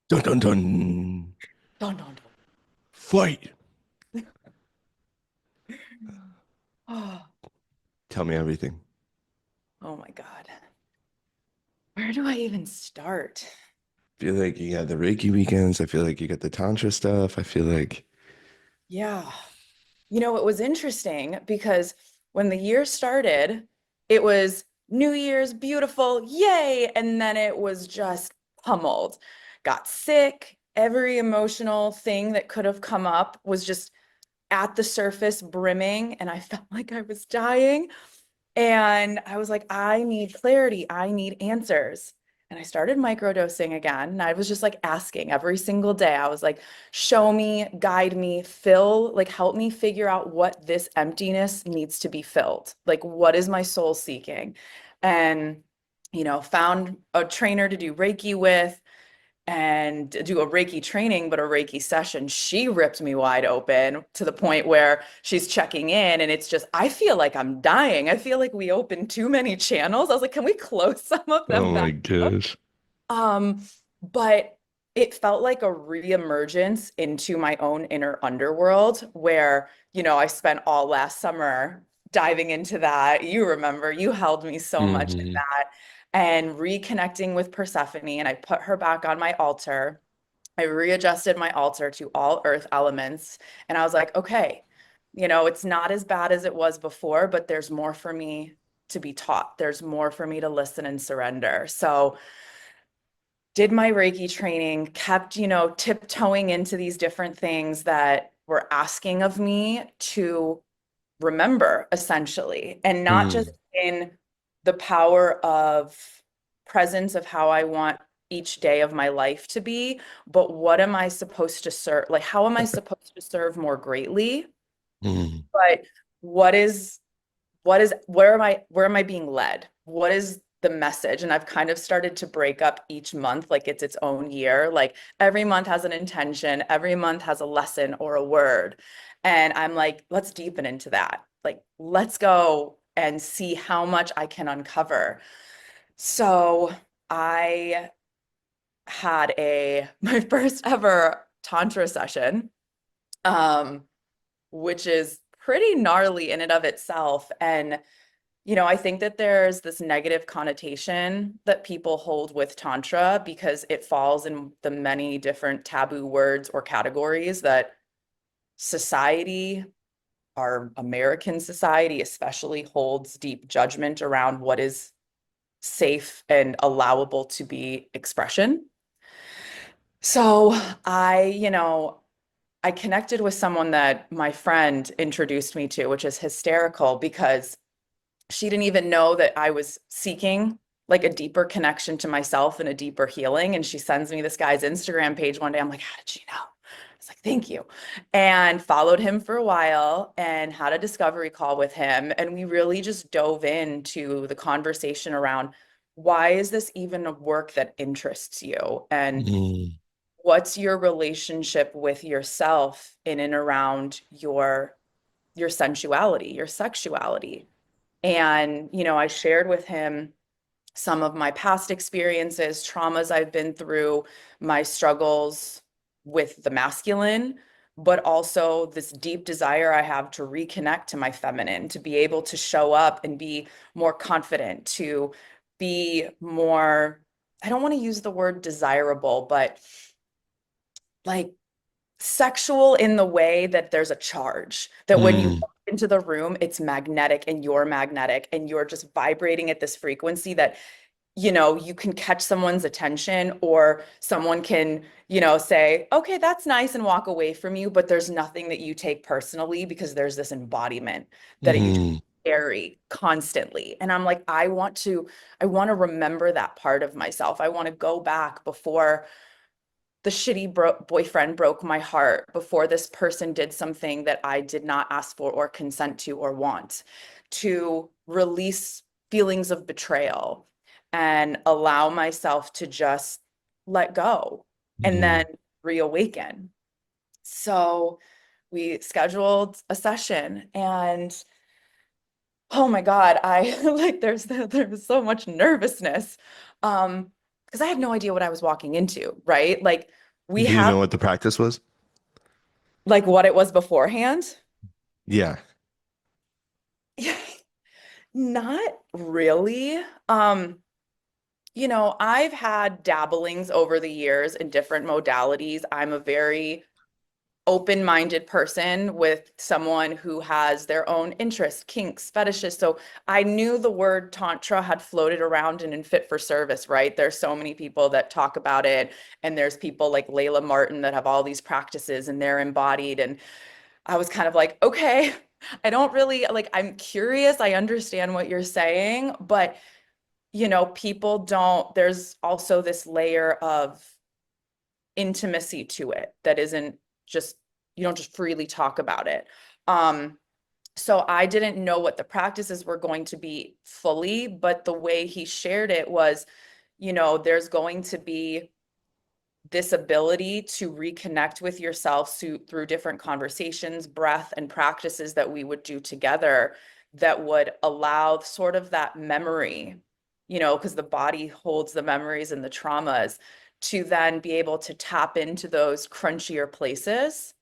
Dun dun dun. Dun, dun, Fight. dun. Oh, Tell me everything. oh my God. Where do I even start? Feel like you got the Reiki weekends. I feel like you got the Tantra stuff. I feel like, Yeah. It was interesting because when the year started, it was New Year's, beautiful, yay. And then it was just pummeled. Got sick. Every emotional thing that could have come up was just at the surface, brimming. And I felt like I was dying. And I was like, I need clarity. I need answers. And I started microdosing again. And I was just like asking every single day. I was like, show me, guide me, fill, like help me figure out what this emptiness needs to be filled. Like, what is my soul seeking? And, found a trainer to do Reiki with and do a Reiki training, but a Reiki session, she ripped me wide open to the point where she's checking in and it's just, I feel like I'm dying. I feel like we opened too many channels. I was like, can we close some of them oh my back up? gosh. Um, but it felt like a reemergence into my own inner underworld where, I spent all last summer diving into that. You remember, you held me so much in Hmm. that and reconnecting with Persephone. And I put her back on my altar. I readjusted my altar to all earth elements. And I was like, okay, it's not as bad as it was before, but there's more for me to be taught. There's more for me to listen and surrender. So, did my Reiki training, kept, tiptoeing into these different things that were asking of me to remember, essentially, and not just Mm. in the power of presence of how I want each day of my life to be, but what am I supposed to serve? Like, how am I supposed to serve more greatly? Mm. But what is where am I being led? What is the message? And I've kind of started to break up each month like it's its own year. Like every month has an intention, every month has a lesson or a word. And I'm like, let's deepen into that. Like, let's go and see how much I can uncover. So I had my first ever Tantra session, um, which is pretty gnarly in and of itself. And I think that there's this negative connotation that people hold with Tantra because it falls in the many different taboo words or categories that society, our American society especially, holds deep judgment around what is safe and allowable to be expression. So I connected with someone that my friend introduced me to, which is hysterical because she didn't even know that I was seeking like a deeper connection to myself and a deeper healing. And she sends me this guy's Instagram page one day. I'm like, how did she know? I was like, thank you. And followed him for a while and had a discovery call with him. And we really just dove into the conversation around why is this even a work that interests you? And Mm. what's your relationship with yourself in and around your sensuality, your sexuality? And, I shared with him some of my past experiences, traumas I've been through, my struggles with the masculine, but also this deep desire I have to reconnect to my feminine, to be able to show up and be more confident, to be more, I don't want to use the word desirable, but like sexual in the way that there's a charge, that when you Mm. walk into the room, it's magnetic and you're just vibrating at this frequency that, you can catch someone's attention or someone can, say, okay, that's nice and walk away from you, but there's nothing that you take personally because there's this embodiment that you just Mm. carry constantly. And I'm like, I want to remember that part of myself. I want to go back before the shitty boyfriend broke my heart, before this person did something that I did not ask for or consent to or want, to release feelings of betrayal and allow myself to just let go and then Mm. reawaken. So we scheduled a session and oh my God, I like there was so much nervousness. Um, because I had no idea what I was walking into, right? Like we Do you have know what the practice was? like what it was beforehand. Yeah. Yeah, not really. Um, I've had dabblings over the years in different modalities. I'm a very open-minded person with someone who has their own interests, kinks, fetishes. So I knew the word Tantra had floated around and in Fit for Service, right? There's so many people that talk about it, and there's people like Layla Martin that have all these practices and they're embodied. And I was kind of like, okay, I don't really like, I'm curious. I understand what you're saying, but people don't, there's also this layer of intimacy to it that isn't just, you don't just freely talk about it. Um, so I didn't know what the practices were going to be fully, but the way he shared it was, there's going to be this ability to reconnect with yourself through different conversations, breath, and practices that we would do together that would allow sort of that memory, because the body holds the memories and the traumas, to then be able to tap into those crunchier places,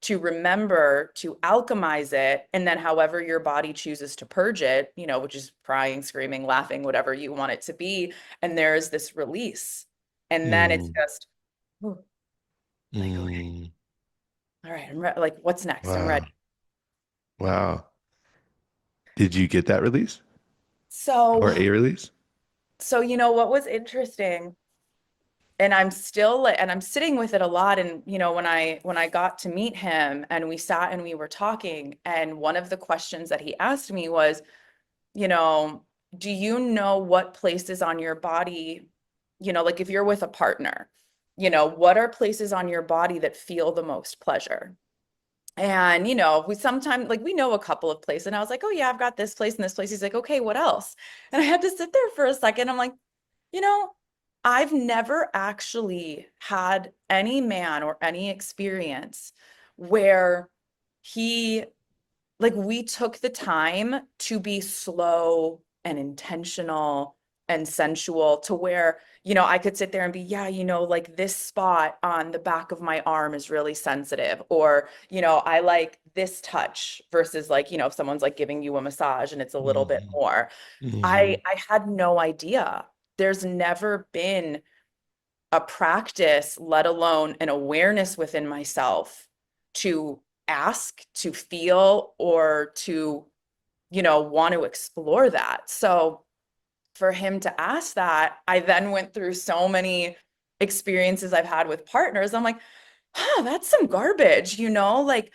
to remember, to alchemize it, and then however your body chooses to purge it, which is crying, screaming, laughing, whatever you want it to be. And there is this release. And then it's Mm, just, ooh, like, okay, mm, all right, I'm ready. Like, what's next? I'm wow. ready. Wow. Did you get that release So, or a release? so what was interesting, and I'm sitting with it a lot. And when I got to meet him and we sat and we were talking, and one of the questions that he asked me was, you know, do you know what places on your body, like if you're with a partner, what are places on your body that feel the most pleasure? And, we sometimes like we know a couple of places. And I was like, oh yeah, I've got this place and this place. He's like, okay, what else? And I had to sit there for a second. I'm like, you know, I've never actually had any man or any experience where he like we took the time to be slow and intentional and sensual to where, I could sit there and be, yeah, like this spot on the back of my arm is really sensitive. Or, I like this touch versus like, if someone's like giving you a massage and it's a little bit Hmm. more. Hmm. I had no idea. There's never been a practice, let alone an awareness within myself to ask, to feel, or to, want to explore that. So for him to ask that, I then went through so many experiences I've had with partners. I'm like, that's some garbage, like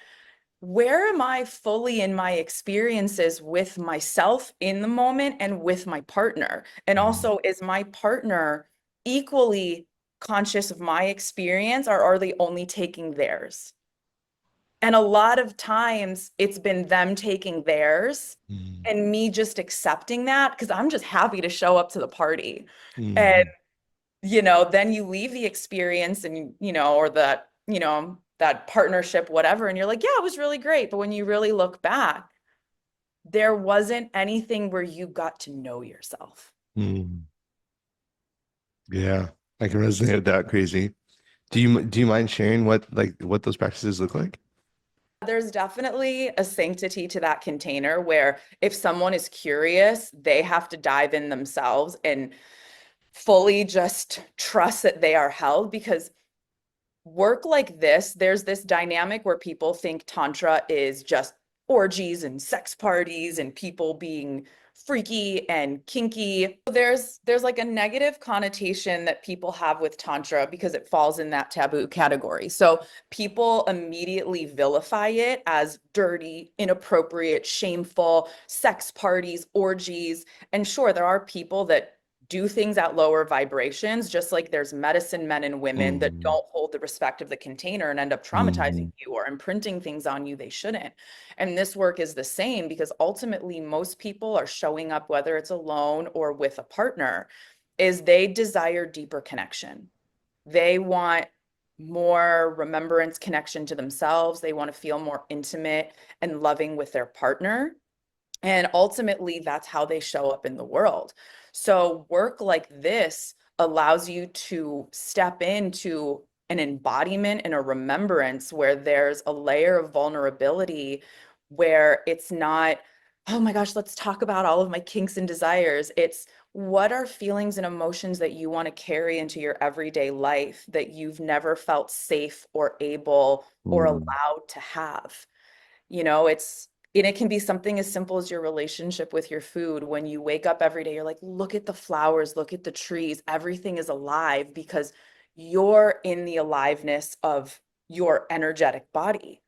where am I fully in my experiences with myself in the moment and with my partner? And also, is my partner equally conscious of my experience, or are they only taking theirs? And a lot of times it's been them taking theirs Hmm. and me just accepting that because I'm just happy to show up to the party. And, Hmm. then you leave the experience and, or that partnership, whatever, and you're like, yeah, it was really great. But when you really look back, there wasn't anything where you got to know yourself. Hmm. Yeah, I can resonate with that crazy. Do you mind sharing what those practices look like? There's definitely a sanctity to that container where if someone is curious, they have to dive in themselves and fully just trust that they are held because work like this, there's this dynamic where people think Tantra is just orgies and sex parties and people being freaky and kinky. There's like a negative connotation that people have with Tantra because it falls in that taboo category. So people immediately vilify it as dirty, inappropriate, shameful, sex parties, orgies. And sure, there are people that do things at lower vibrations, just like there's medicine men and women that Hmm. don't hold the respect of the container and end up traumatizing Hmm. you or imprinting things on you they shouldn't. And this work is the same because ultimately most people are showing up, whether it's alone or with a partner, is they desire deeper connection. They want more remembrance connection to themselves. They want to feel more intimate and loving with their partner. And ultimately, that's how they show up in the world. So, work like this allows you to step into an embodiment and a remembrance where there's a layer of vulnerability where it's not, oh my gosh, let's talk about all of my kinks and desires. It's what are feelings and emotions that you want to carry into your everyday life that you've never felt safe or able or Mm, allowed to have? You know, and it can be something as simple as your relationship with your food. When you wake up every day, you're like, look at the flowers, look at the trees, everything is alive because you're in the aliveness of your energetic body.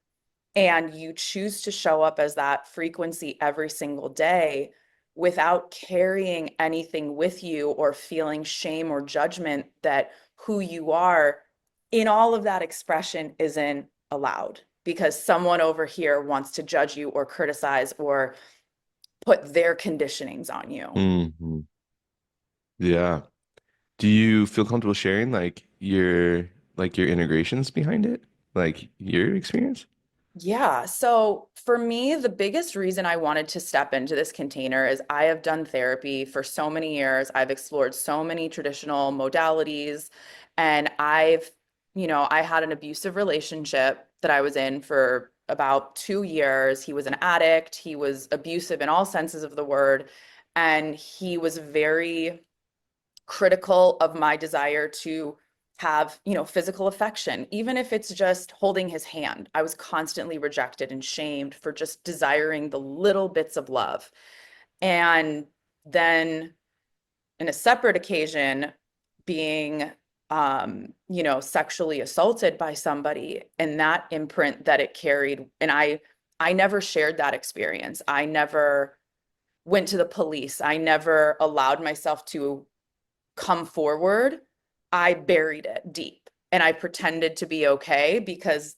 And you choose to show up as that frequency every single day without carrying anything with you or feeling shame or judgment that who you are in all of that expression isn't allowed because someone over here wants to judge you or criticize or put their conditionings on you. mhm. Yeah. Do you feel comfortable sharing like your integrations behind it? Like your experience? Yeah. So for me, the biggest reason I wanted to step into this container is I have done therapy for so many years. I've explored so many traditional modalities, and I had an abusive relationship that I was in for about 2 years. He was an addict. He was abusive in all senses of the word. And he was very critical of my desire to have, physical affection, even if it's just holding his hand. I was constantly rejected and shamed for just desiring the little bits of love. And then in a separate occasion, being sexually assaulted by somebody and that imprint that it carried. And I never shared that experience. I never went to the police. I never allowed myself to come forward. I buried it deep and I pretended to be okay because,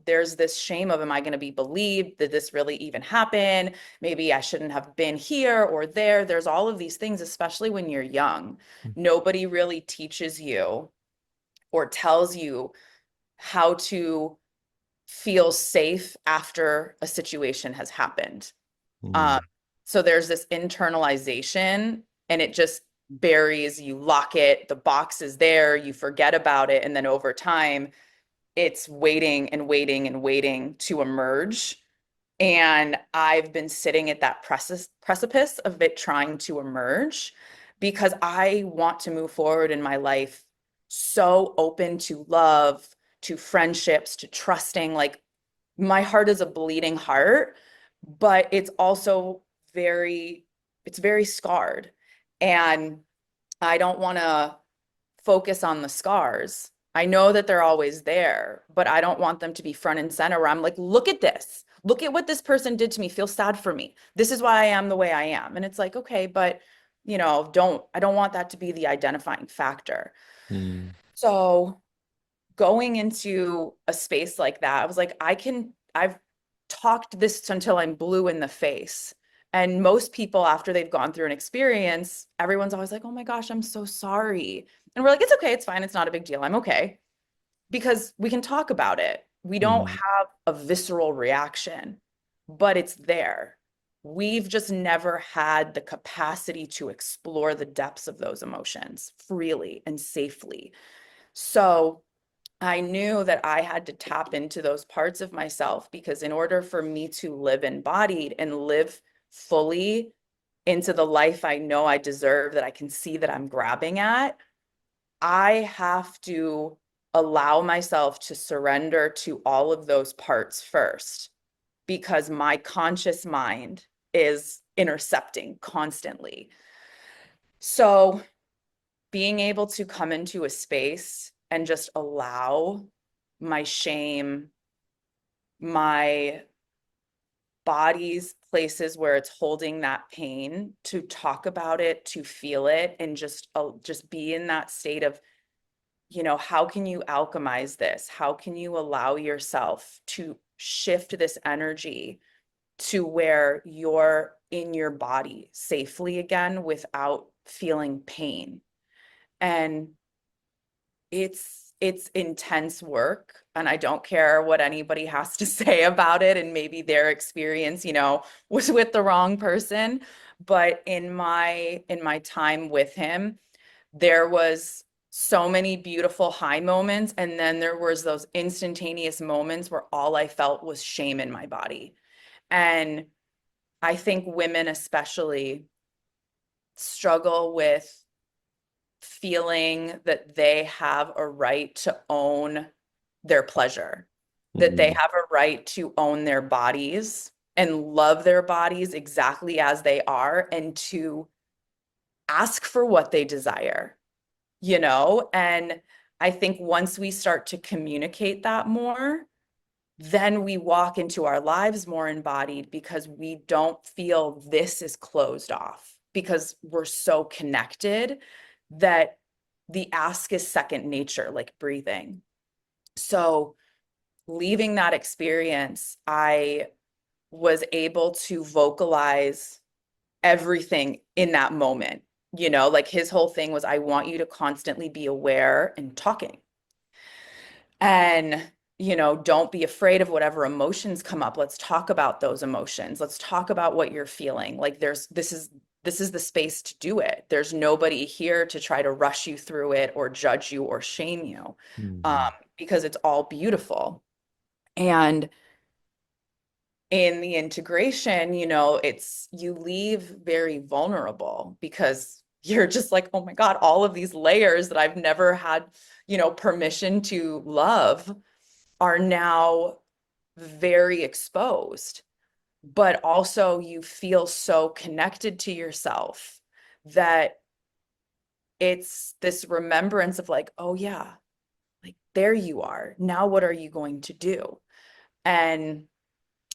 there's this shame of, am I going to be believed? Did this really even happen? Maybe I shouldn't have been here or there. There's all of these things, especially when you're young. Nobody really teaches you or tells you how to feel safe after a situation has happened. Um, Mm, so there's this internalization and it just buries, you lock it, the box is there, you forget about it. And then over time, it's waiting and waiting and waiting to emerge. And I've been sitting at that precipice of it trying to emerge because I want to move forward in my life so open to love, to friendships, to trusting. Like my heart is a bleeding heart, but it's also very, it's very scarred. And I don't want to focus on the scars. I know that they're always there, but I don't want them to be front and center where I'm like, look at this. Look at what this person did to me. Feel sad for me. This is why I am the way I am. And it's like, okay, but I don't want that to be the identifying factor. mm, So going into a space like that, I was like, I've talked this until I'm blue in the face. And most people, after they've gone through an experience, everyone's always like, oh my gosh, I'm so sorry. And we're like, it's okay, it's fine, it's not a big deal. I'm okay. Because we can talk about it. We don't mm, have a visceral reaction, but it's there. We've just never had the capacity to explore the depths of those emotions freely and safely. So I knew that I had to tap into those parts of myself because in order for me to live embodied and live fully into the life I know I deserve, that I can see that I'm grabbing at, I have to allow myself to surrender to all of those parts first because my conscious mind is intercepting constantly. So being able to come into a space and just allow my shame, my body's places where it's holding that pain, to talk about it, to feel it, and just be in that state of, how can you alchemize this? How can you allow yourself to shift this energy to where you're in your body safely again without feeling pain? And it's intense work, and I don't care what anybody has to say about it, and maybe their experience, was with the wrong person. But in my time with him, There was so many beautiful high moments, and then there was those instantaneous moments where all I felt was shame in my body. And I think women especially struggle with feeling that they have a right to own their pleasure, that they Mm-hmm. have a right to own their bodies and love their bodies exactly as they are, and to ask for what they desire, you know? And I think once we start to communicate that more, then we walk into our lives more embodied, because we don't feel this is closed off, because we're so connected that the ask is second nature, like breathing. So, leaving that experience, I was able to vocalize everything in that moment. You know, like his whole thing was, I want you to constantly be aware and talking. And, you know, don't be afraid of whatever emotions come up. Let's talk about those emotions. Let's talk about what you're feeling. Like this is the space to do it. There's nobody here to try to rush you through it or judge you or shame you, Mm-hmm. because it's all beautiful. And in the integration, you know, it's you leave very vulnerable, because you're just like, oh my God, all of these layers that I've never had, you know, permission to love are now very exposed. But also, you feel so connected to yourself that it's this remembrance of like, oh yeah, like there you are. Now, what are you going to do? And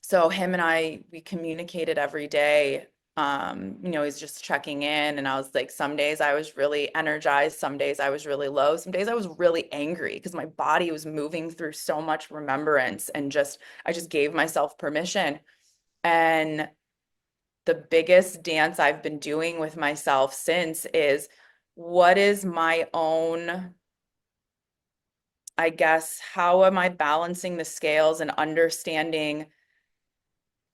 so him and we communicated every day. You know, he's just checking in. And I was like, some days I was really energized, some days I was really low, some days I was really angry because my body was moving through so much remembrance, and I just gave myself permission. And the biggest dance I've been doing with myself since is, what is my own, I guess, how am I balancing the scales and understanding,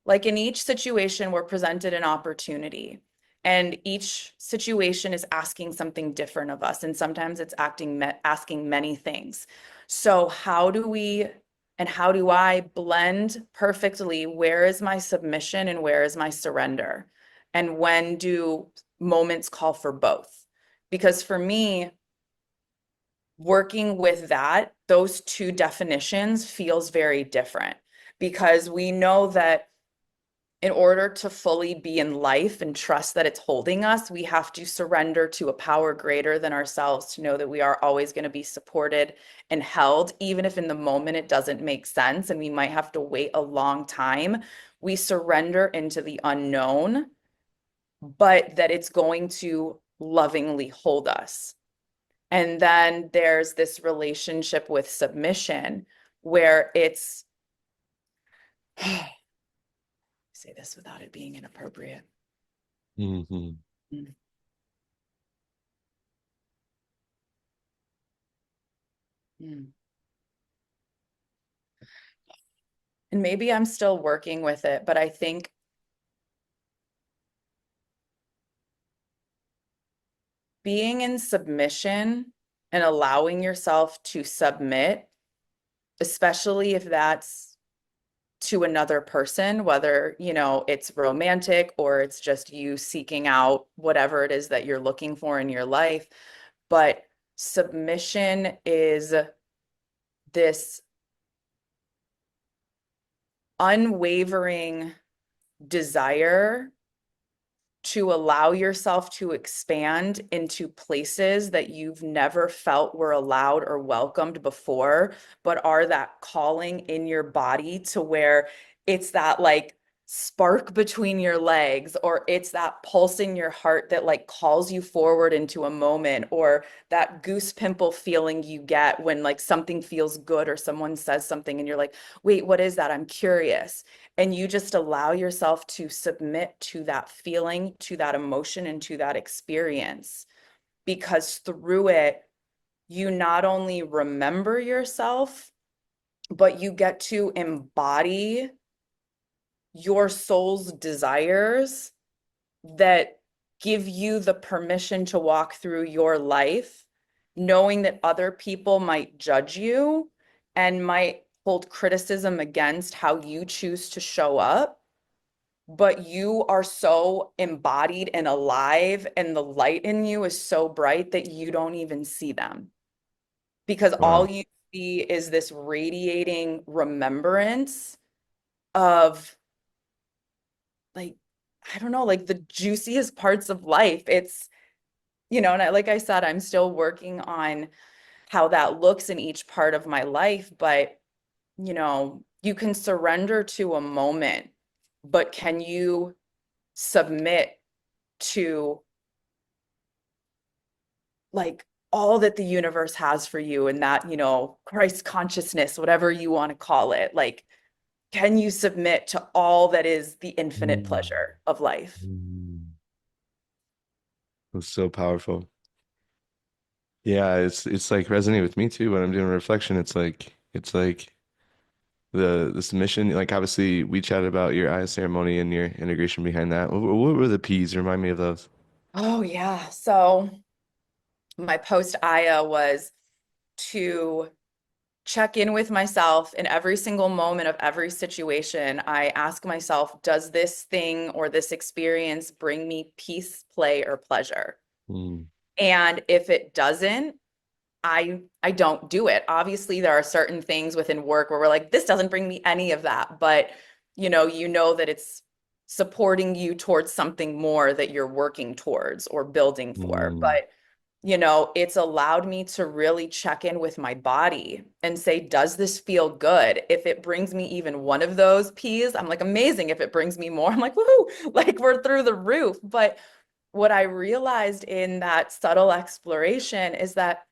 like in each situation, we're presented an opportunity, and each situation is asking something different of us. And sometimes it's asking many things. So, how do I blend perfectly? Where is my submission and where is my surrender? And when do moments call for both? Because for me, working with those two definitions feels very different, because we know that in order to fully be in life and trust that it's holding us, we have to surrender to a power greater than ourselves, to know that we are always going to be supported and held, even if in the moment it doesn't make sense and we might have to wait a long time. We surrender into the unknown, but that it's going to lovingly hold us. And then there's this relationship with submission where it's, say this without it being inappropriate. Mm-hmm. Mm. Mm. And maybe I'm still working with it, but I think being in submission and allowing yourself to submit, especially if that's to another person, whether, you know, it's romantic or it's just you seeking out whatever it is that you're looking for in your life. But submission is this unwavering desire to allow yourself to expand into places that you've never felt were allowed or welcomed before, but are that calling in your body, to where it's that like spark between your legs, or it's that pulse in your heart that like calls you forward into a moment, or that goose pimple feeling you get when like something feels good or someone says something and you're like, wait, what is that? I'm curious. And you just allow yourself to submit to that feeling, to that emotion, and to that experience. Because through it, you not only remember yourself, but you get to embody your soul's desires that give you the permission to walk through your life, knowing that other people might judge you and might hold criticism against how you choose to show up, but you are so embodied and alive, and the light in you is so bright that you don't even see them because all Wow. you see is this radiating remembrance of, like, I don't know, like the juiciest parts of life. It's, and like I said, I'm still working on how that looks in each part of my life, but you can surrender to a moment, but can you submit to, like, all that the universe has for you, and that, Christ consciousness, whatever you want to call it, like, can you submit to all that is the infinite Mm. pleasure of life? Mm. It's so powerful. Yeah, it's like resonating with me too when I'm doing reflection. It's like the submission. Like obviously we chatted about your eye ceremony and your integration behind that. What were the P's? Remind me of those. Oh, yeah. So my post Aya was to check in with myself in every single moment of every situation. I ask myself, does this thing or this experience bring me peace, play, or pleasure? Mm. And if it doesn't, I don't do it. Obviously, there are certain things within work where we're like, this doesn't bring me any of that, but you know that it's supporting you towards something more that you're working towards or building for. Mm. But it's allowed me to really check in with my body and say, does this feel good? If it brings me even one of those P's, I'm like, amazing. If it brings me more, I'm like, woohoo, like we're through the roof. But what I realized in that subtle exploration is that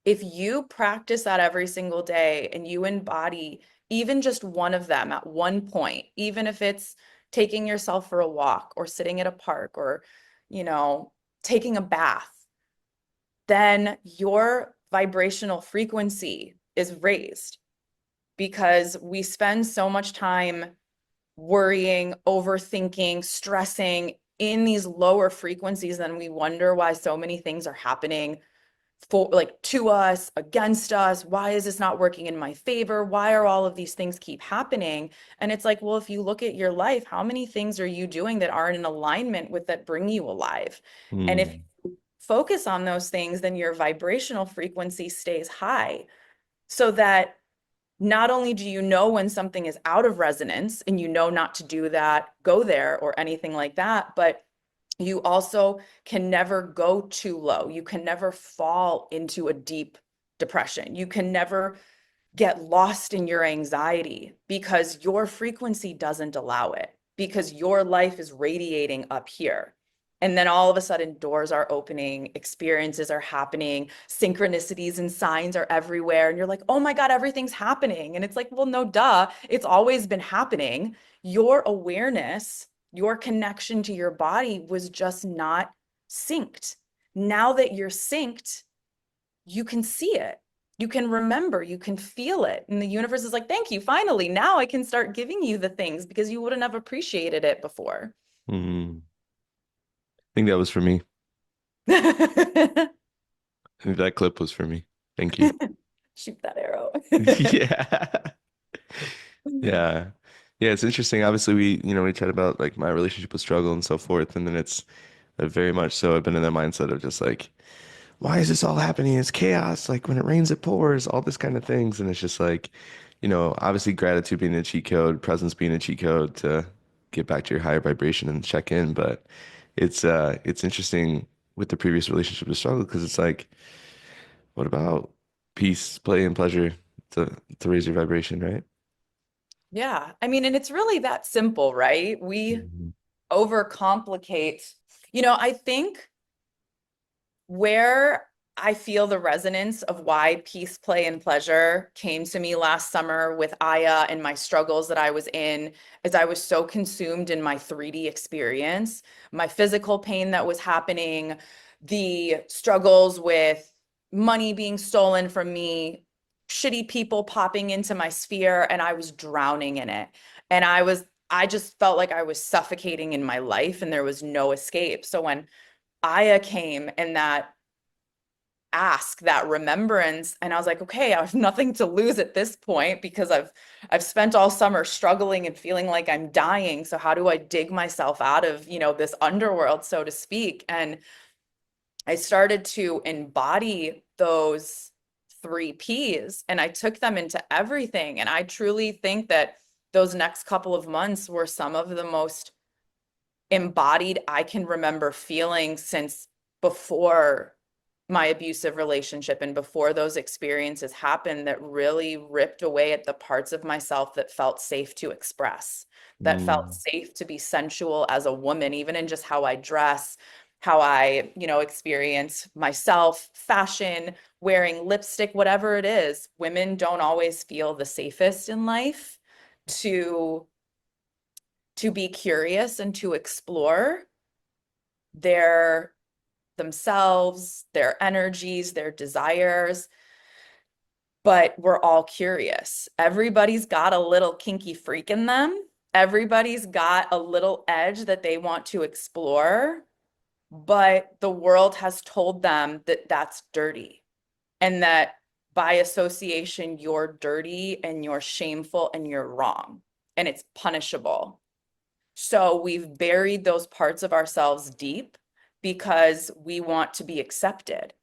if you practice that every single day and you embody even just one of them at one point, even if it's taking yourself for a walk or sitting at a park or, you know, taking a bath, then your vibrational frequency is raised because we spend so much time worrying, overthinking, stressing in these lower frequencies, and we wonder why so many things are happening for, like, to us, against us. Why is this not working in my favor? Why are all of these things keep happening? And it's like, well, if you look at your life, how many things are you doing that aren't in alignment with that bring you alive? And if Mm. you focus on those things, then your vibrational frequency stays high, so that not only do you know when something is out of resonance and you know not to do that, go there, or anything like that, but you also can never go too low. You can never fall into a deep depression. You can never get lost in your anxiety because your frequency doesn't allow it, because your life is radiating up here. And then all of a sudden, doors are opening, experiences are happening, synchronicities and signs are everywhere. And you're like, oh my God, everything's happening. And it's like, well, no, duh, it's always been happening. Your awareness, your connection to your body was just not synced. Now that you're synced, you can see it. You can remember, you can feel it. And the universe is like, thank you. Finally, now I can start giving you the things because you wouldn't have appreciated it before. Mm. I think that was for me. I think that clip was for me. Thank you. Shoot that arrow. Yeah. Yeah. Yeah, it's interesting. Obviously, we chat about like my relationship with struggle and so forth, and then it's very much so I've been in that mindset of just like, why is this all happening? It's chaos. Like when it rains, it pours, all this kind of things. And it's just like, obviously gratitude being a cheat code, presence being a cheat code to get back to your higher vibration and check in. But it's interesting with the previous relationship to struggle because it's like, what about peace, play, and pleasure to raise your vibration, right? Yeah. I mean, and it's really that simple, right? We Mhm. overcomplicate. I think where I feel the resonance of why peace, play, and pleasure came to me last summer with Aya and my struggles that I was in, is I was so consumed in my 3D experience, my physical pain that was happening, the struggles with money being stolen from me, shitty people popping into my sphere, and I was drowning in it. And I just felt like I was suffocating in my life and there was no escape. So when Aya came and that ask, that remembrance, and I was like, okay, I have nothing to lose at this point because I've spent all summer struggling and feeling like I'm dying. So how do I dig myself out of, this underworld, so to speak? And I started to embody those 3 Ps and I took them into everything. And I truly think that those next couple of months were some of the most embodied I can remember feeling since before my abusive relationship and before those experiences happened, that really ripped away at the parts of myself that felt safe to express, that felt Mm. safe to be sensual as a woman, even in just how I dress, how I, experience myself, fashion, wearing lipstick, whatever it is. Women don't always feel the safest in life to be curious and to explore their themselves, their energies, their desires, but we're all curious. Everybody's got a little kinky freak in them. Everybody's got a little edge that they want to explore, but the world has told them that that's dirty and that by association, you're dirty and you're shameful and you're wrong and it's punishable. So we've buried those parts of ourselves deep because we want to be accepted.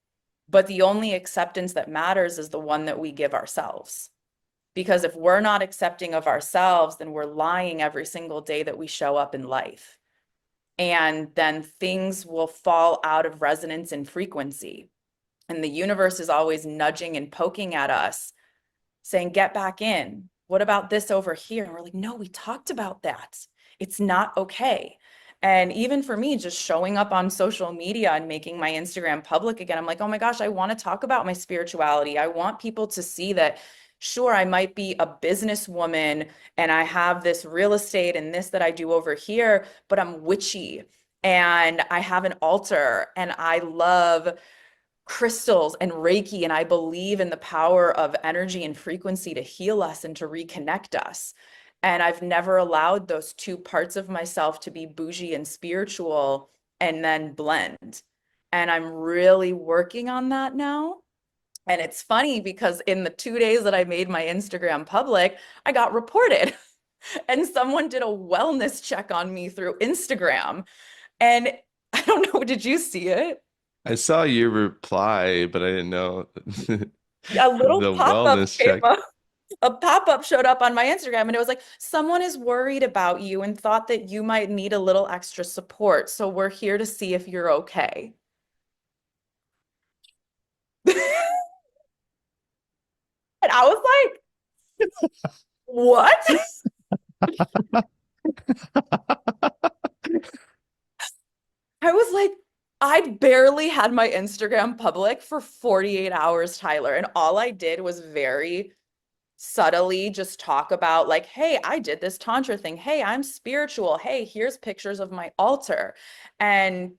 But the only acceptance that matters is the one that we give ourselves. Because if we're not accepting of ourselves, then we're lying every single day that we show up in life. And then things will fall out of resonance and frequency. And the universe is always nudging and poking at us, saying, get back in. What about this over here? And we're like, no, we talked about that. It's not okay. And even for me, just showing up on social media and making my Instagram public again, I'm like, oh my gosh, I want to talk about my spirituality. I want people to see that, sure, I might be a businesswoman and I have this real estate and this that I do over here, but I'm witchy and I have an altar and I love crystals and Reiki, and I believe in the power of energy and frequency to heal us and to reconnect us. And I've never allowed those 2 parts of myself to be bougie and spiritual and then blend. And I'm really working on that now. And it's funny because in the 2 days that I made my Instagram public, I got reported and someone did a wellness check on me through Instagram. And I don't know, did you see it? I saw your reply, but I didn't know A little the pop-up wellness came check. up. A pop-up showed up on my Instagram and it was like, someone is worried about you and thought that you might need a little extra support. So we're here to see if you're okay. And I was like, what? I was like, I barely had my Instagram public for 48 hours, Tyler. And all I did was very subtly just talk about like, hey, I did this Tantra thing. Hey, I'm spiritual. Hey, here's pictures of my altar. And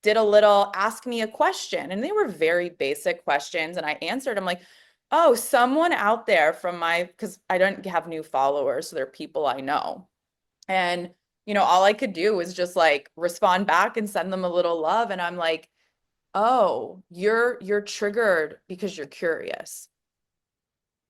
did a little ask me a question. And they were very basic questions. And I answered. I'm like, oh, someone out there from because I don't have new followers. So they're people I know. And, all I could do was just like respond back and send them a little love. And I'm like, oh, you're triggered because you're curious.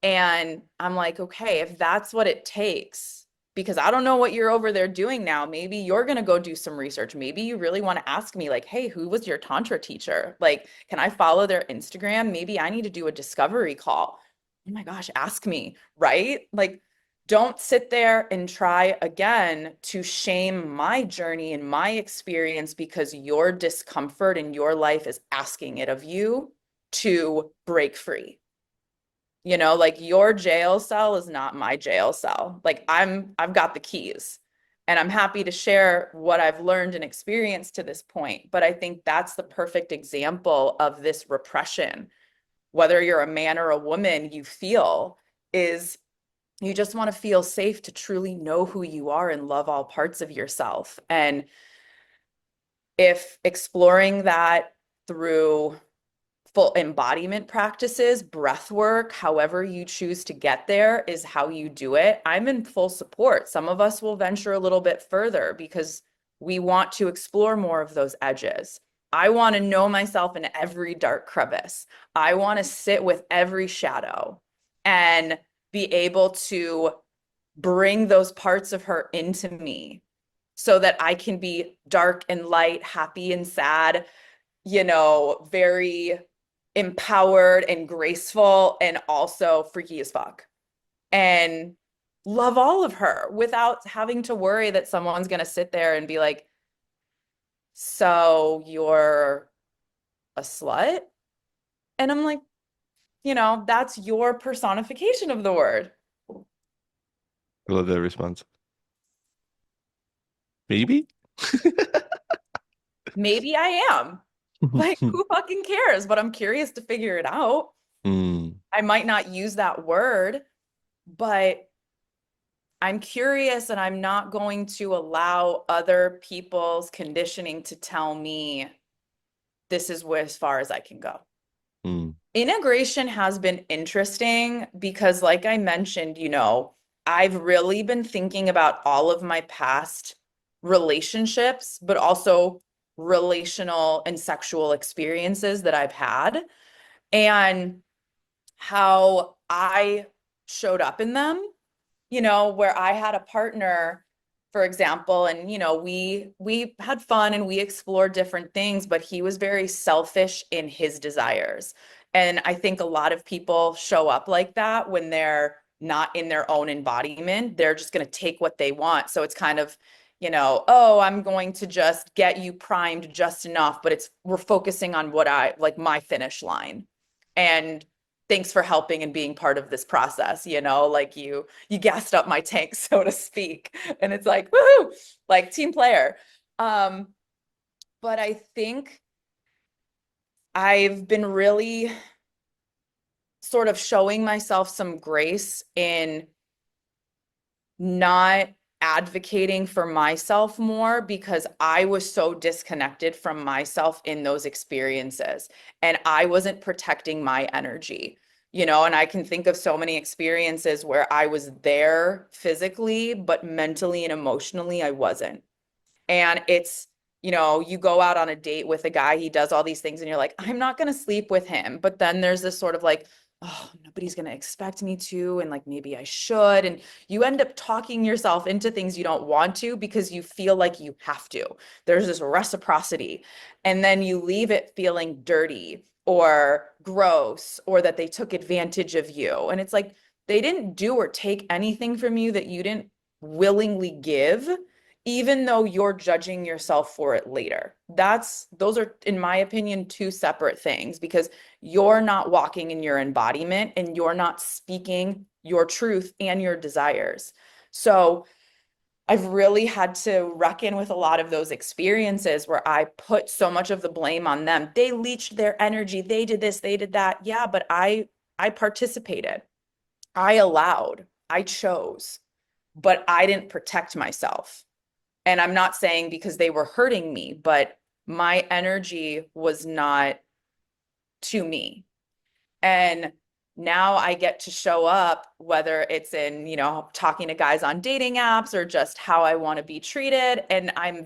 And I'm like, okay, if that's what it takes, because I don't know what you're over there doing now. Maybe you're going to go do some research. Maybe you really want to ask me, like, hey, who was your Tantra teacher? Like, can I follow their Instagram? Maybe I need to do a discovery call. Oh my gosh, ask me, right? Like, don't sit there and try again to shame my journey and my experience because your discomfort in your life is asking it of you to break free. Like your jail cell is not my jail cell. Like I've got the keys and I'm happy to share what I've learned and experienced to this point. But I think that's the perfect example of this repression. Whether you're a man or a woman, you feel is you just want to feel safe to truly know who you are and love all parts of yourself. And if exploring that through full embodiment practices, breath work, however you choose to get there is how you do it. I'm in full support. Some of us will venture a little bit further because we want to explore more of those edges. I want to know myself in every dark crevice. I want to sit with every shadow and be able to bring those parts of her into me so that I can be dark and light, happy and sad, very empowered and graceful and also freaky as fuck. And love all of her without having to worry that someone's going to sit there and be like, so you're a slut? And I'm like, that's your personification of the word. I love that response. Maybe? Maybe I am. Like, who fucking cares? But I'm curious to figure it out. Mm, I might not use that word, but I'm curious and I'm not going to allow other people's conditioning to tell me this is where as far as I can go. mm, Integration has been interesting because, like I mentioned, I've really been thinking about all of my past relationships, but also relational and sexual experiences that I've had and how I showed up in them, where I had a partner, for example, and we had fun and we explored different things, but he was very selfish in his desires. And I think a lot of people show up like that when they're not in their own embodiment. They're just going to take what they want. So it's kind of, oh, I'm going to just get you primed just enough, but we're focusing on what I like my finish line. And thanks for helping and being part of this process, like you gassed up my tank, so to speak. And it's like, woohoo, like team player. Um, but I think I've been really sort of showing myself some grace in not advocating for myself more because I was so disconnected from myself in those experiences and I wasn't protecting my energy, and I can think of so many experiences where I was there physically, but mentally and emotionally, I wasn't. And you go out on a date with a guy, he does all these things, and you're like, I'm not going to sleep with him. But then there's this sort of like, oh, nobody's going to expect me to. And like, maybe I should. And you end up talking yourself into things you don't want to because you feel like you have to. There's this reciprocity. And then you leave it feeling dirty or gross or that they took advantage of you. And it's like, they didn't do or take anything from you that you didn't willingly give, even though you're judging yourself for it later. Those are, in my opinion, two separate things because you're not walking in your embodiment and you're not speaking your truth and your desires. So I've really had to reckon with a lot of those experiences where I put so much of the blame on them. They leached their energy, they did this, they did that. Yeah, but I participated. I allowed, I chose, but I didn't protect myself. And I'm not saying because they were hurting me, but my energy was not to me. And now I get to show up, whether it's in, talking to guys on dating apps or just how I want to be treated. And I'm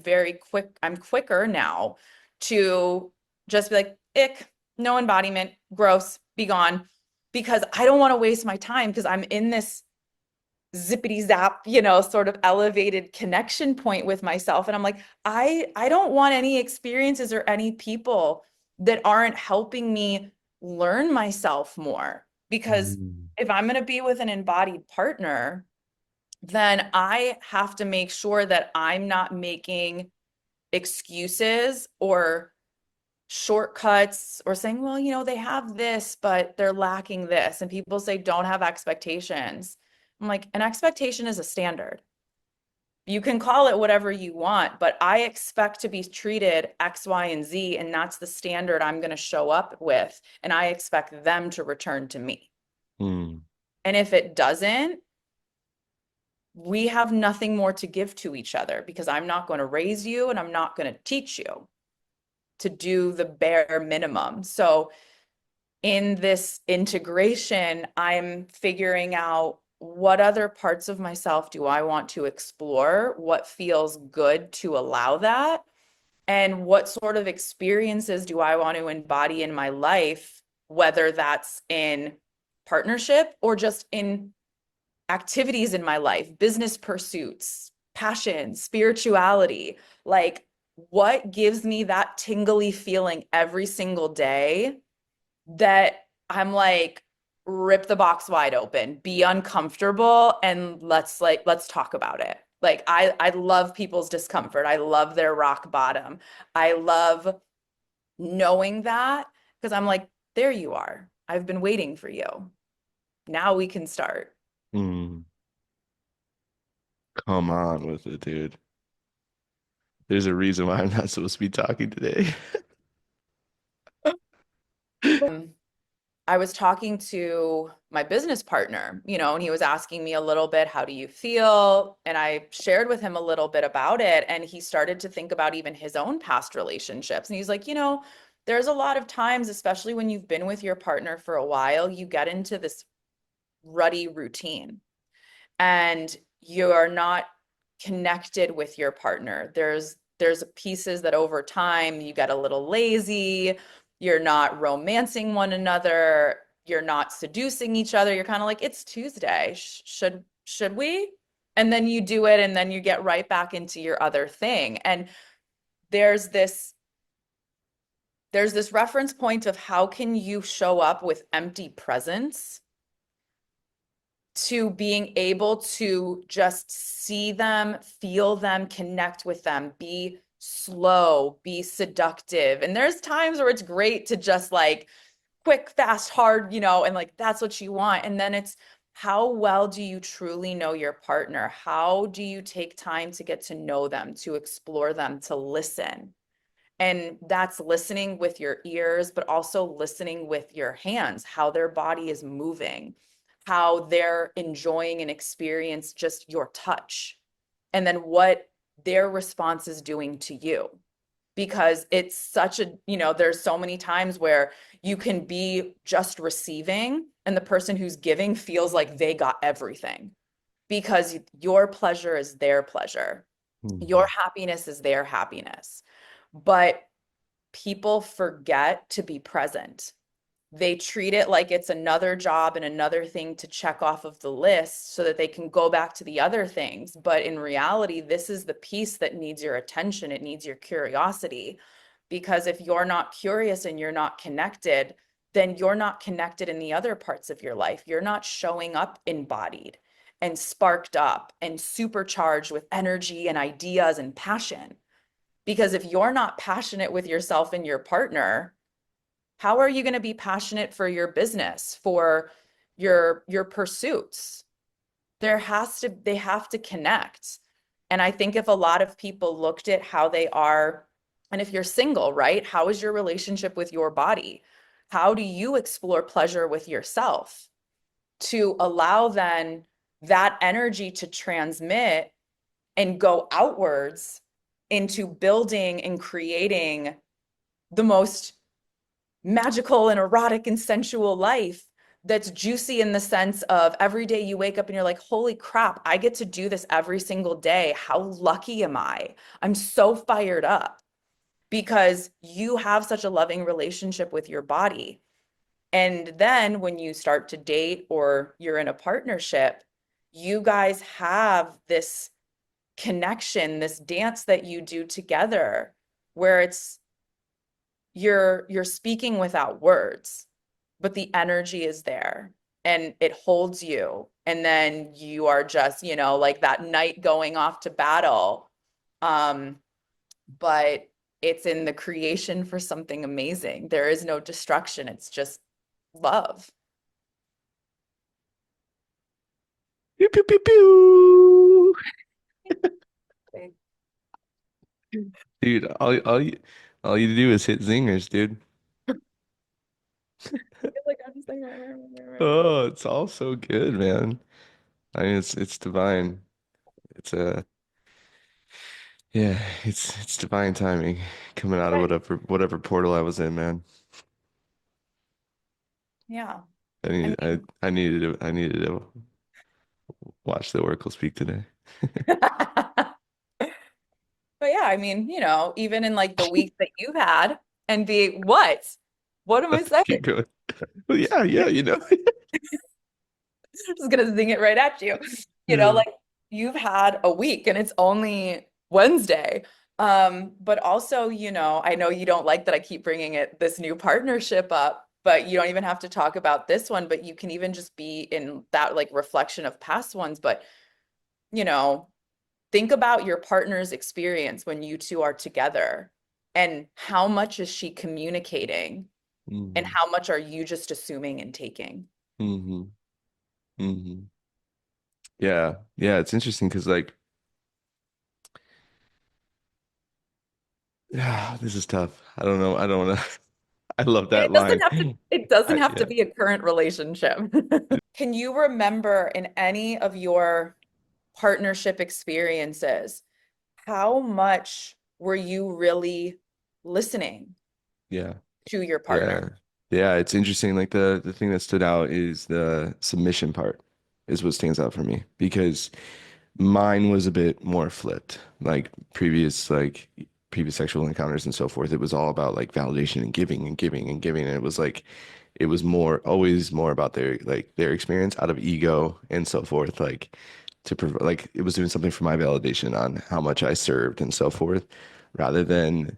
quicker now to just be like, ick, no embodiment, gross, be gone. Because I don't want to waste my time because I'm in this zippity zap, sort of elevated connection point with myself. And I'm like, I don't want any experiences or any people that aren't helping me learn myself more. Because mm, if I'm going to be with an embodied partner, then I have to make sure that I'm not making excuses or shortcuts or saying, well, they have this, but they're lacking this. And people say, don't have expectations. I'm like, an expectation is a standard. You can call it whatever you want, but I expect to be treated X, Y, and Z, and that's the standard I'm going to show up with. And I expect them to return to me. mm, And if it doesn't, we have nothing more to give to each other because I'm not going to raise you and I'm not going to teach you to do the bare minimum. So in this integration, I'm figuring out what other parts of myself do I want to explore, what feels good to allow that, and what sort of experiences do I want to embody in my life, whether that's in partnership or just in activities in my life, business pursuits, passion, spirituality. Like, what gives me that tingly feeling every single day that I'm like, rip the box wide open, be uncomfortable, and let's talk about it. Like I love people's discomfort. I love their rock bottom. I love knowing that because I'm like, there you are. I've been waiting for you. Now we can start. Mm, come on with it, dude. There's a reason why I'm not supposed to be talking today. I was talking to my business partner, and he was asking me a little bit, how do you feel? And I shared with him a little bit about it. And he started to think about even his own past relationships. And he's like, there's a lot of times, especially when you've been with your partner for a while, you get into this ruddy routine and you're not connected with your partner. There's pieces that over time you get a little lazy, you're not romancing one another, you're not seducing each other. You're kind of like, it's Tuesday. Should we? And then you do it and then you get right back into your other thing. And there's this there's this reference point of how can you show up with empty presence to being able to just see them, feel them, connect with them, be slow, be seductive. And there's times where it's great to just like quick, fast, hard, and like that's what you want. And then it's how well do you truly know your partner? How do you take time to get to know them, to explore them, to listen? And that's listening with your ears, but also listening with your hands, how their body is moving, how they're enjoying and experience just your touch, and then what their response is doing to you. Because it's such a, there's so many times where you can be just receiving and the person who's giving feels like they got everything because your pleasure is their pleasure. Your Mhm. happiness is their happiness. But people forget to be present. They treat it like it's another job and another thing to check off of the list so that they can go back to the other things. But in reality, this is the piece that needs your attention. It needs your curiosity. Because if you're not curious and you're not connected, then you're not connected in the other parts of your life. You're not showing up embodied and sparked up and supercharged with energy and ideas and passion. Because if you're not passionate with yourself and your partner, how are you going to be passionate for your business, for your pursuits? They have to connect. And I think if a lot of people looked at how they are, and if you're single, right? How is your relationship with your body? How do you explore pleasure with yourself to allow then that energy to transmit and go outwards into building and creating the most magical and erotic and sensual life that's juicy in the sense of every day you wake up and you're like, holy crap, I get to do this every single day. How lucky am I? I'm so fired up because you have such a loving relationship with your body. And then when you start to date or you're in a partnership, you guys have this connection, this dance that you do together where it's you're speaking without words, but the energy is there and it holds you. And then you are just, like that knight going off to battle. Um, but it's in the creation for something amazing. There is no destruction. It's just love. Pew, pew, pew, pew. I Dude, all you do is hit zingers, dude. feel like I'm just like, Oh, it's all so good, man. I mean, it's divine. It's a yeah, it's divine timing coming out of whatever portal I was in, man. Yeah. I I need mean, I needed to watch the Oracle speak today. but yeah, I mean, even in like the week that you had and be what? What am I saying? Keep going. Well, yeah, yeah, you know. Just gonna zing it right at you. Yeah. Like you've had a week and it's only Wednesday. But also, I know you don't like that I keep bringing this new partnership up, but you don't even have to talk about this one, but you can even just be in that like reflection of past ones. But, you know, think about your partner's experience when you two are together and how much is she communicating and Hmm. how much are you just assuming and taking? Hmm. Hmm. Yeah. Yeah, it's interesting because like yeah, this is tough. I don't know. I don't want to I love And that line. it doesn't have to Yeah. be a current relationship. Can you remember in any of your partnership experiences, how much were you really listening Yeah. to your partner? Yeah. Yeah, it's interesting. Like the thing that stood out is the submission part is what stands out for me because mine was a bit more flipped. Like previous sexual encounters and so forth. It was all about like validation and giving and giving and giving. And it was like it was more always more about their experience out of ego and so forth. Like to provide like it was doing something for my validation on how much I served and so forth, rather than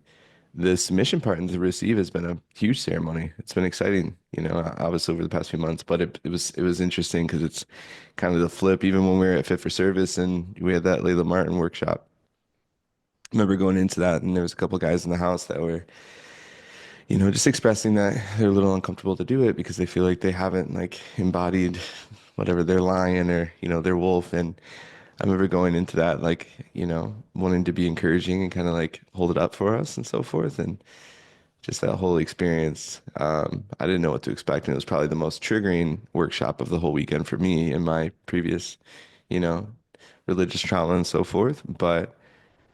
the submission part and to receive has been a huge ceremony. It's been exciting, obviously over the past few months, but it was interesting because it's kind of the flip. Even when we were at Fit for Service and we had that Layla Martin workshop, I remember going into that and there was a couple guys in the house that were, just expressing that they're a little uncomfortable to do it because they feel like they haven't like embodied whatever their lion or, their wolf. And I remember going into that like, wanting to be encouraging and kind of like hold it up for us and so forth. And just that whole experience. I didn't know what to expect, and it was probably the most triggering workshop of the whole weekend for me in my previous, you know, religious trauma and so forth. But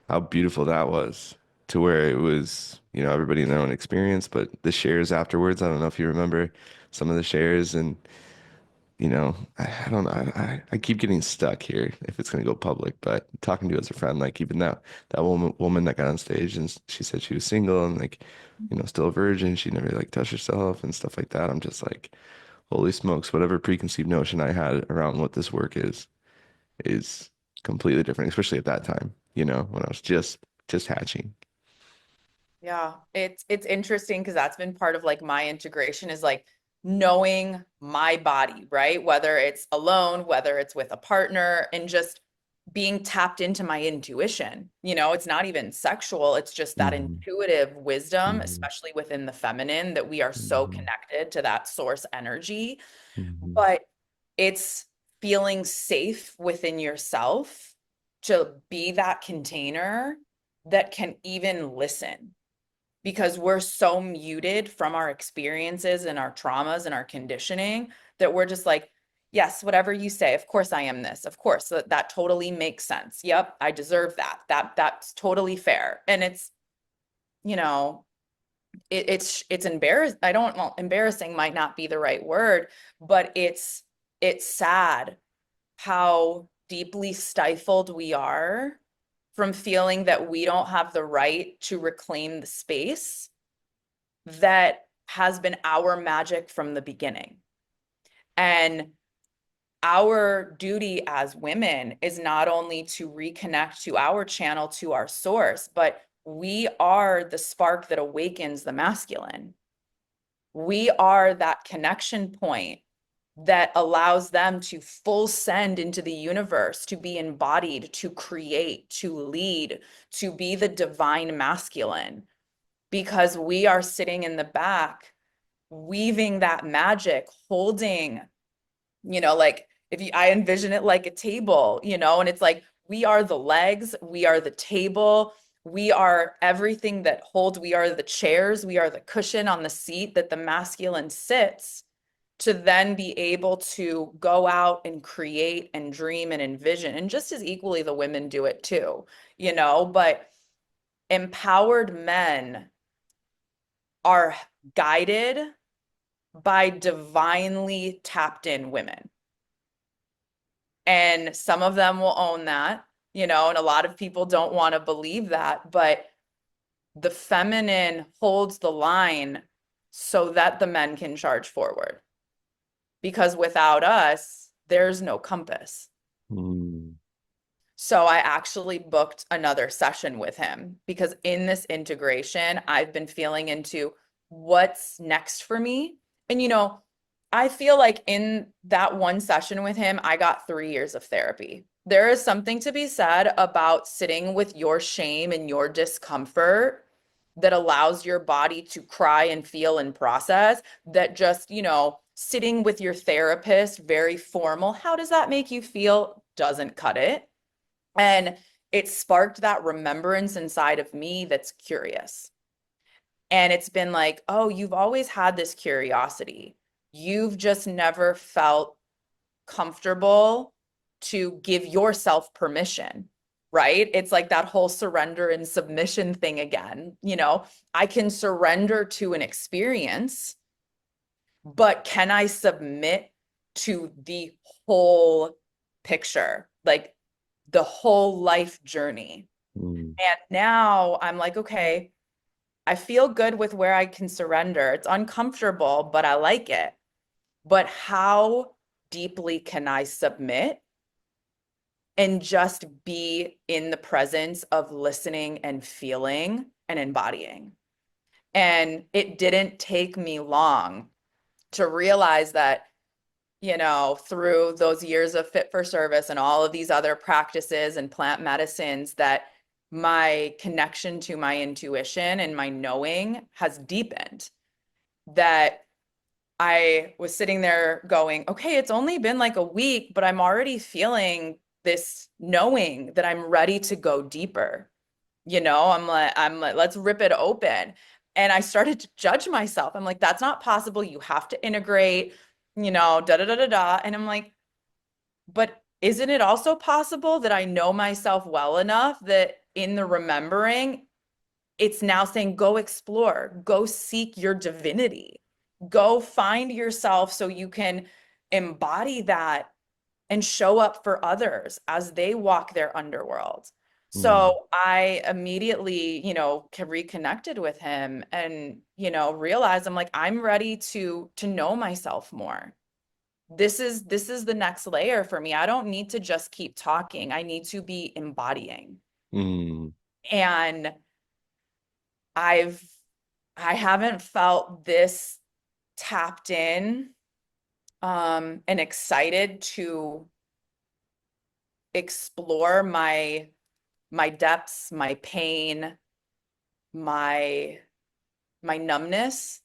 how beautiful that was to where it was, everybody in their own experience, but the shares afterwards, I don't know if you remember some of the shares and I don't know. I keep getting stuck here if it's gonna go public, but talking to you as a friend, like even that woman that got on stage and she said she was single and like, still a virgin, she never like touched herself and stuff like that. I'm just like, holy smokes, whatever preconceived notion I had around what this work is completely different, especially at that time, when I was just hatching. Yeah, it's interesting because that's been part of like my integration is like knowing my body, right? Whether it's alone, whether it's with a partner, and just being tapped into my intuition. It's not even sexual, it's just that Hmm. intuitive wisdom, Hmm. especially within the feminine, that we are so Hmm. connected to that source energy. Hmm. But it's feeling safe within yourself to be that container that can even listen because we're so muted from our experiences and our traumas and our conditioning that we're just like, yes, whatever you say, of course I am this. Of course, that totally makes sense. Yep, I deserve that. That's totally fair. And you know, it's embarrassing. I don't well, embarrassing might not be the right word, but it's sad how deeply stifled we are from feeling that we don't have the right to reclaim the space that has been our magic from the beginning. And our duty as women is not only to reconnect to our channel, to our source, but we are the spark that awakens the masculine. We are that connection point that allows them to full send into the universe, to be embodied, to create, to lead, to be the divine masculine, because we are sitting in the back weaving that magic, holding, like if you, I envision it like a table, and it's like we are the legs, we are the table, we are everything that holds, we are the chairs, we are the cushion on the seat that the masculine sits to then be able to go out and create and dream and envision. And just as equally, the women do it too, but empowered men are guided by divinely tapped in women. And some of them will own that, you know, and a lot of people don't want to believe that, but the feminine holds the line so that the men can charge forward. Because without us, there's no compass. Mm. So I actually booked another session with him because in this integration, I've been feeling into what's next for me. And, you know, I feel like in that one session with him, I got 3 years of therapy. There is something to be said about sitting with your shame and your discomfort that allows your body to cry and feel and process that just, you know, sitting with your therapist, very formal, how does that make you feel? Doesn't cut it. And it sparked that remembrance inside of me that's curious. And it's been like, oh, you've always had this curiosity. You've just never felt comfortable to give yourself permission, right? It's like that whole surrender and submission thing again. You know, I can surrender to an experience, but can I submit to the whole picture, like the whole life journey? Mm. And now I'm like, okay, I feel good with where I can surrender. It's uncomfortable, but I like it. But how deeply can I submit and just be in the presence of listening and feeling and embodying? And it didn't take me long to realize that, you know, through those years of fit for service and all of these other practices and plant medicines, that my connection to my intuition and my knowing has deepened. That I was sitting there going, okay, it's only been like a week, but I'm already feeling this knowing that I'm ready to go deeper. You know, I'm like, let's rip it open. And I started to judge myself. I'm like, that's not possible. You have to integrate, you know, da da da da da. And I'm like, but isn't it also possible that I know myself well enough that in the remembering, it's now saying, go explore, go seek your divinity, go find yourself so you can embody that and show up for others as they walk their underworld. Mm. So I immediately, you know, reconnected with him and, you know, realized I'm like, I'm ready to know myself more. This is the next layer for me. I don't need to just keep talking. I need to be embodying. Mm. And I've I haven't felt this tapped in and excited to explore my depths, my pain, my my numbness